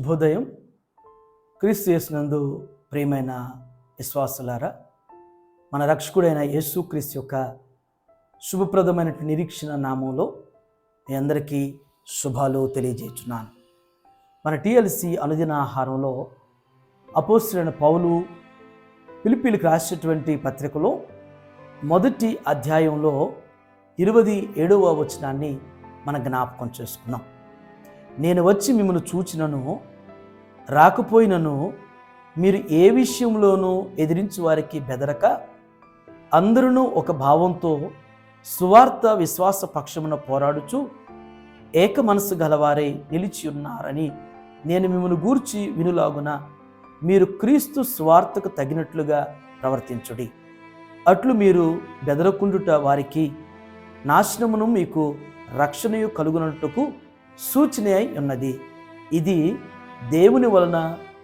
శుభోదయం. క్రీస్తు యేసునందు ప్రియమైన విశ్వాసులారా, మన రక్షకుడైన యేసుక్రీస్తు యొక్క శుభప్రదమైన నిరీక్షణ నామంలో మీ అందరికీ శుభాలు తెలియజేస్తున్నాను. మన టిఎల్సి అనుదిన ఆహారంలో అపోస్తలుడైన పౌలు ఫిలిప్పీలకు రాసినటువంటి పత్రికలో మొదటి అధ్యాయంలో 27వ వచనాన్ని మన జ్ఞాపకం చేసుకున్నాం. నేను వచ్చి మిమ్మల్ని చూచినను రాకపోయినను మీరు ఏ విషయంలోనూ ఎదిరించు వారికి బెదరక అందరూ ఒక భావంతో సువార్త విశ్వాస పక్షమున పోరాడుచు ఏక మనసు గలవారై నిలిచి ఉన్నారని నేను మిమ్మల్ని గూర్చి వినులాగున మీరు క్రీస్తు సువార్తకు తగినట్లుగా ప్రవర్తించుడి. అట్లు మీరు బెదరకుండుట వారికి నాశనమును మీకు రక్షణయు కలుగునట్టుకు సూచన అయి ఉన్నది. ఇది దేవుని వలన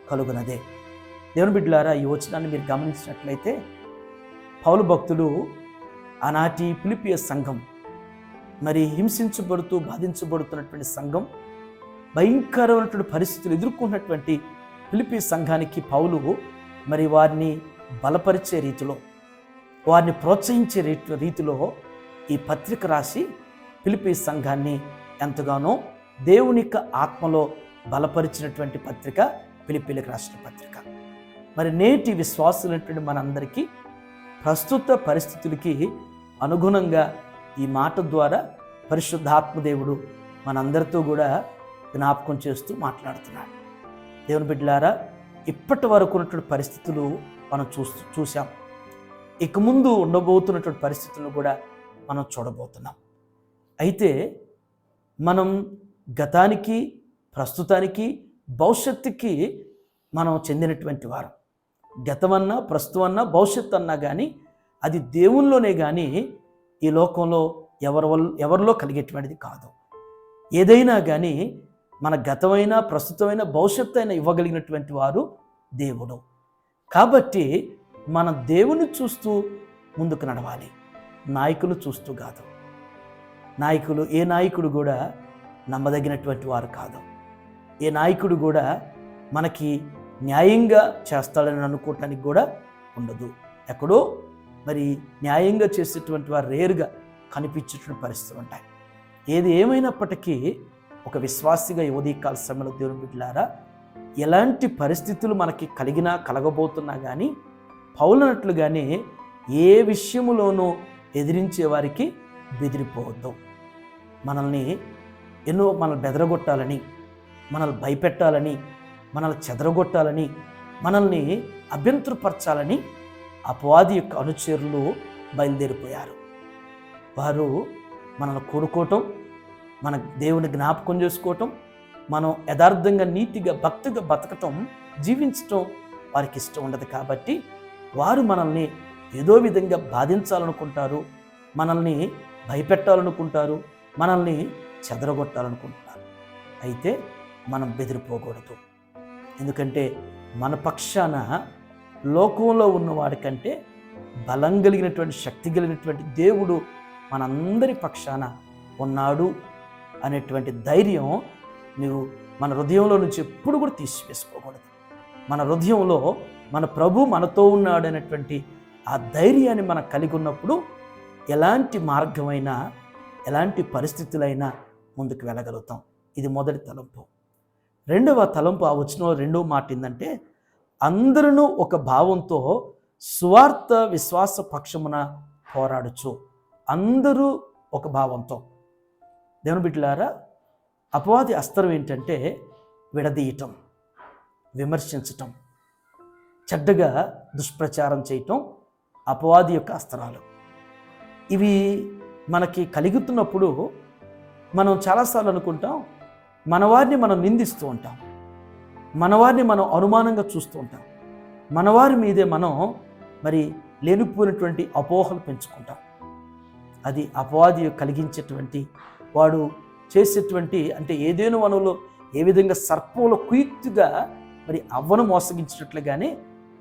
కలుగునదే. దేవుని బిడ్డలారా, ఈ వచనాన్ని మీరు గమనించినట్లయితే పౌలు భక్తులు ఆనాటి ఫిలిప్పీ సంఘం, మరి హింసించబడుతూ బాధించబడుతున్నటువంటి సంఘం, భయంకరమైనటువంటి పరిస్థితులు ఎదుర్కొన్నటువంటి ఫిలిప్పీ సంఘానికి పౌలు మరి వారిని బలపరిచే రీతిలో, వారిని ప్రోత్సహించే రీతిలో ఈ పత్రిక రాసి ఫిలిప్పీ సంఘాన్ని ఎంతగానో దేవుని యొక్క ఆత్మలో బలపరిచినటువంటి పత్రిక ఫిలిప్పీలకు రాసిన పత్రిక. మరి నేటి విశ్వాసులైనటువంటి మనందరికీ ప్రస్తుత పరిస్థితులకి అనుగుణంగా ఈ మాట ద్వారా పరిశుద్ధాత్మదేవుడు మనందరితో కూడా జ్ఞాపకం చేస్తూ మాట్లాడుతున్నాడు. దేవుని బిడ్డలారా, ఇప్పటి వరకు ఉన్నటువంటి పరిస్థితులు మనం చూసాం. ఇక ముందు ఉండబోతున్నటువంటి పరిస్థితులను కూడా మనం చూడబోతున్నాం. అయితే మనం గతానికి, ప్రస్తుతానికి, భవిష్యత్తుకి మనం చెందినటువంటి వారు. గతమన్నా, ప్రస్తుతమన్నా, భవిష్యత్తు అన్నా కానీ అది దేవునిలోనే కానీ ఈ లోకంలో ఎవరిలో కలిగేటువంటిది కాదు. ఏదైనా కానీ మన గతమైన, ప్రస్తుతమైన, భవిష్యత్తు అయినా ఇవ్వగలిగినటువంటి వారు దేవుడు. కాబట్టి మన దేవుని చూస్తూ ముందుకు నడవాలి, నాయకులు చూస్తూ కాదు. ఏ నాయకుడు కూడా నమ్మదగినటువంటి వారు కాదు. ఏ నాయకుడు కూడా మనకి న్యాయంగా చేస్తాడని అనుకోవటానికి కూడా ఉండదు. ఎక్కడో మరి న్యాయంగా చేసేటువంటి వారు రేరుగా కనిపించేటువంటి పరిస్థితులు ఉంటాయి. ఏది ఏమైనప్పటికీ ఒక విశ్వాసిగా ఉదయకాల సమయంలో దేవుని బిడ్డలారా, ఎలాంటి పరిస్థితులు మనకి కలిగినా కలగబోతున్నా కానీ పౌలనట్లుగానే ఏ విషయములోనూ ఎదిరించే వారికి బెదిరిపోవద్దు. మనల్ని బెదరగొట్టాలని, మనల్ని భయపెట్టాలని, మనల్ని చెదరగొట్టాలని, మనల్ని అభ్యంతరపరచాలని అపవాది యొక్క అనుచరులు బయలుదేరిపోయారు. వారు మనల్ని కూడుకోవటం, మన దేవుని జ్ఞాపకం చేసుకోవటం, మనం యథార్థంగా, నీతిగా, భక్తిగా బతకటం, జీవించటం వారికి ఇష్టం ఉండదు. కాబట్టి వారు మనల్ని ఏదో విధంగా బాధించాలనుకుంటారు, మనల్ని భయపెట్టాలనుకుంటారు, మనల్ని చెదరగొట్టాలనుకుంటున్నారు. అయితే మనం బెదిరిపోకూడదు. ఎందుకంటే మన పక్షాన లోకంలో ఉన్నవాడికంటే బలం కలిగినటువంటి, శక్తి కలిగినటువంటి దేవుడు మనందరి పక్షాన ఉన్నాడు అనేటువంటి ధైర్యం నువ్వు మన హృదయంలో నుంచి ఎప్పుడు కూడా తీసివేసుకోకూడదు. మన హృదయంలో మన ప్రభు మనతో ఉన్నాడు అనేటువంటి ఆ ధైర్యాన్ని మనం కలిగి ఉన్నప్పుడు ఎలాంటి మార్గమైనా, ఎలాంటి పరిస్థితులైనా ముందుకు వెళ్ళగలుగుతాం. ఇది మొదటి తలంపు. రెండవ తలంపు, ఆ వచనంలో రెండవ మాట ఏంటంటే, అందరూ ఒక భావంతో సువార్త విశ్వాస పక్షమున పోరాడుచు. అందరూ ఒక భావంతో. దేవుని బిడ్డలారా, అపవాది అస్త్రం ఏంటంటే విడదీయటం, విమర్శించటం, చెడ్డగా దుష్ప్రచారం చేయటం అపవాది యొక్క అస్త్రాలు. ఇవి మనకి కలుగుతున్నప్పుడు మనం చాలాసార్లు అనుకుంటాం, మనవారిని మనం నిందిస్తూ ఉంటాం, మనవారిని మనం అనుమానంగా చూస్తూ ఉంటాం, మనవారి మీదే మనం మరి లేనిపోయినటువంటి అపోహలు పెంచుకుంటాం. అది అపవాది కలిగించేటువంటి, వాడు చేసేటువంటి, అంటే ఏదేను వనంలో ఏ విధంగా సర్పంలో కుయుక్తిగా మరి అవ్వను మోసగించినట్లుగానే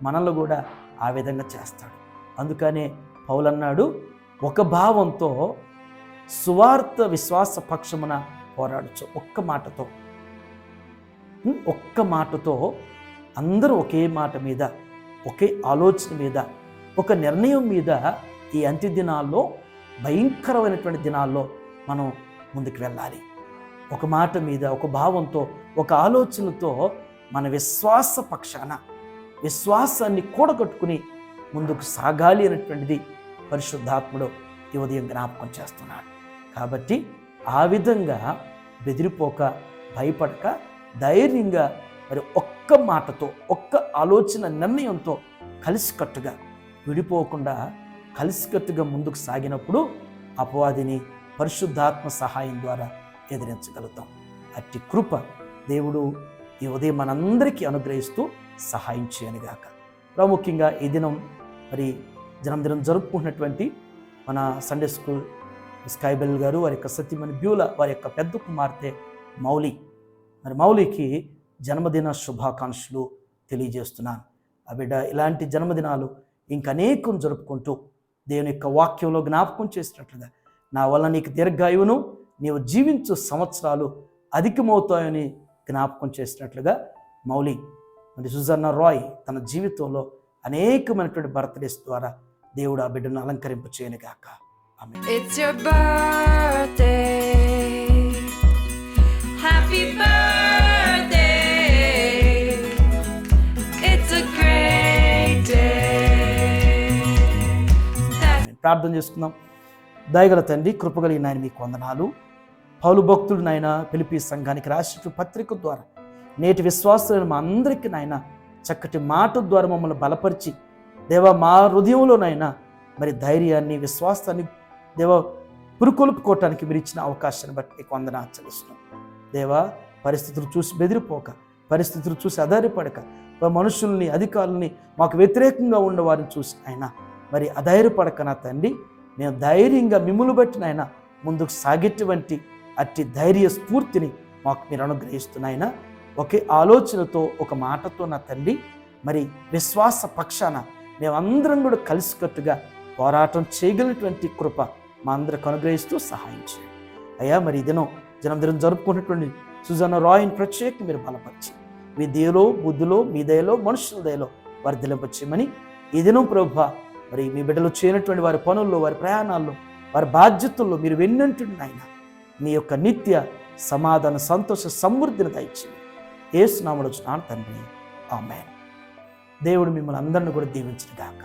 మనల్ని కూడా ఆ విధంగా చేస్తాడు. అందుకనే పౌలు అన్నాడు, ఒక భావంతో సువార్త విశ్వాస పక్షమున పోరాడచ్చు. ఒక్క మాటతో ఒక్క మాటతో అందరూ ఒకే మాట మీద, ఒకే ఆలోచన మీద, ఒక నిర్ణయం మీద ఈ అంత్య దినాల్లో, భయంకరమైనటువంటి దినాల్లో మనం ముందుకు వెళ్ళాలి. ఒక మాట మీద, ఒక భావంతో, ఒక ఆలోచనతో మన విశ్వాస పక్షాన విశ్వాసాన్ని కూడగట్టుకుని ముందుకు సాగాలి అనేటువంటిది పరిశుద్ధాత్ముడు ఈ ఉదయం జ్ఞాపకం చేస్తున్నాడు. కాబట్టి ఆ విధంగా బెదిరిపోక, భయపడక, ధైర్యంగా మరి ఒక్క మాటతో, ఒక్క ఆలోచన, నిర్ణయంతో కలిసికట్టుగా, విడిపోకుండా కలిసికట్టుగా ముందుకు సాగినప్పుడు అపవాదిని పరిశుద్ధాత్మ సహాయం ద్వారా ఎదిరించగలుగుతాం. అట్టి కృప దేవుడు ఈ ఉదయం మనందరికీ అనుగ్రహిస్తూ సహాయం చేయనుగాక. ప్రాముఖ్యంగా ఈ దినం మరి జన్మదినం జరుపుకుంటున్నటువంటి మన సండే స్కూల్ స్కైబెల్ గారు, వారి యొక్క సతీమణి బ్యూల, వారి యొక్క పెద్ద కుమార్తె మౌలి, మరి మౌలికి జన్మదిన శుభాకాంక్షలు తెలియజేస్తున్నాను. ఆ బిడ్డ ఇలాంటి జన్మదినాలు ఇంకనేకం జరుపుకుంటూ దేవుని యొక్క వాక్యంలో జ్ఞాపకం చేసినట్లుగా నా వల్ల నీకు దీర్ఘాయువును, నీవు జీవించు సంవత్సరాలు అధికమవుతాయని జ్ఞాపకం చేసినట్లుగా మౌలి మరి సుజన్న రాయ్ తన జీవితంలో అనేకమైనటువంటి బర్త్డేస్ ద్వారా దేవుడు ఆ బిడ్డను అలంకరింప చేయనుగాక. ఆమేన్. It's your birthday. Happy birthday. It's a great day. ప్రార్థన చేసుకుందాం. దయగల తండ్రి, కృపగలిగిన ఆయన మీకు వందనాలు. పౌలు భక్తుడు నాయన ఫిలిప్పీ సంఘానికి రాసిన పత్రిక ద్వారా నేటి విశ్వాసులైన మా అందరికీ నాయన చక్కటి మాట ద్వారా మమ్మల్ని బలపరిచి దేవా మా హృదయంలోనైనా మరి ధైర్యాన్ని, విశ్వాసాన్ని దేవా పురుకొల్పుకోవటానికి మీరు ఇచ్చిన అవకాశాన్ని బట్టి నీకు వందనాలు చెల్లిస్తున్నాం. దేవా పరిస్థితులు చూసి బెదిరిపోక, పరిస్థితులు చూసి అధైర్యపడక, మనుషుల్ని, అధికారుల్ని, మాకు వ్యతిరేకంగా ఉన్న వారిని చూసి ఆయన మరి అధైర్యపడక నా తండ్రి, మేము ధైర్యంగా మిమ్ములు బట్టి నాయన ముందుకు సాగేటువంటి అట్టి ధైర్య స్ఫూర్తిని మాకు మీరు అనుగ్రహిస్తున్నాయన. ఒకే ఆలోచనతో, ఒక మాటతో నా తండ్రి మరి విశ్వాస పక్షాన మేమందరం కూడా కలిసికట్టుగా పోరాటం చేయగలిగినటువంటి కృప మా అందరికి అనుగ్రహిస్తూ సహాయం చేయండి అయ్యా. మరి దినం జన్మదినం జరుపుకున్నటువంటి సుజన్న రాయ్ని ప్రత్యేక మీరు బలపరిచి మీ దయలో, బుద్ధిలో, మీ దయలో, మనుషుల దయలో వర్ధిలింపచేయమని ఈ దినం ప్రభువా మరి మీ బిడ్డలు చేయనటువంటి వారి పనుల్లో, వారి ప్రయాణాల్లో, వారి బాధ్యతల్లో మీరు వెన్నంటున్న ఆయన మీ యొక్క నిత్య సమాధాన, సంతోష, సమృద్ధిని దయచేయండి. యేసు నామములో తండ్రి, ఆమేన్. దేవుడు మిమ్మల్ని అందరిని కూడా దీవించును గాక.